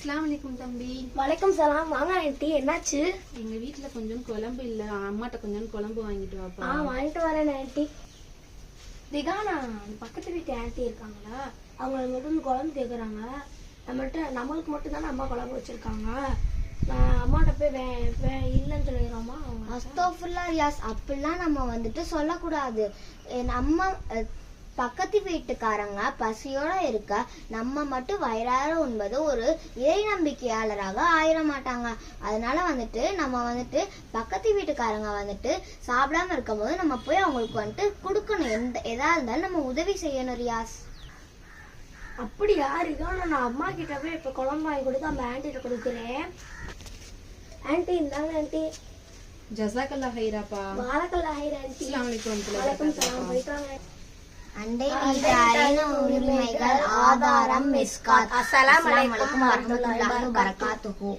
அஸ்ஸலாமு அலைக்கும் தம்பி. வலைக்கம் சலாம். வாங்க ஆண்டி, என்னாச்சு? எங்க வீட்டுல கொஞ்சம் குழம்பு இல்ல, அம்மாட்ட கொஞ்சம் குழம்பு வாங்கிட்டு வாப்பா. வாங்கிட்டு வரேன் ஆண்டி. திகானா, பக்கத்து வீட்டு ஆண்டி இருக்காங்களா, அவங்க மட்டும் குழம்பு கேக்குறாங்க. நம்மளுக்கு மட்டும் தானே அம்மா குழம்பு வச்சிருக்காங்க. நான் அம்மாட்ட போய் இல்லைன்னு சொல்லிடுறோமா? அஸ்தோஃபுல்லா ரியாஸ், அப்படிலாம் நம்ம வந்துட்டு சொல்லக்கூடாது. நம்ம பக்கத்து வீட்டுக்காரங்க பசியோட இருக்க நம்ம மட்டும் வயிறார உண்பது ஒரு இறை நம்பிக்கையாளராக ஆயிட மாட்டாங்க. அதனால வந்துட்டு நம்ம வந்துட்டு பக்கத்து வீட்டுக்காரங்க வந்துட்டு சாப்பிடாம இருக்கும் போது நம்ம போய் அவங்களுக்கு வந்துட்டு கொடுக்கணும். எதா இருந்தாலும் நம்ம உதவி செய்யணும் ரியாஸ். அப்படியா? இருக்கான நான் அம்மா கிட்ட போய் இப்ப குழம்பு வாங்கி கொடுத்து அந்த ஆண்டிட்ட கொடுக்குறேன். ஆண்டி இந்தாங்க ஆண்டி. ஜஸாக்கல்லாஹ் ஹைராப்பா. பாரக்கல்லாஹ் ஹைர் ஆண்டி. அஸ்ஸலாமு அலைக்கும். வலைக்கம் சலாம். போயிட்டாங்க. அண்டை வீட்டாரின் உரிமைகள் ஆதாரம் மிஸ்காத். அஸ்ஸலாமு அலைக்கும் வரஹ்மத்துல்லாஹி வபரகாத்துஹு.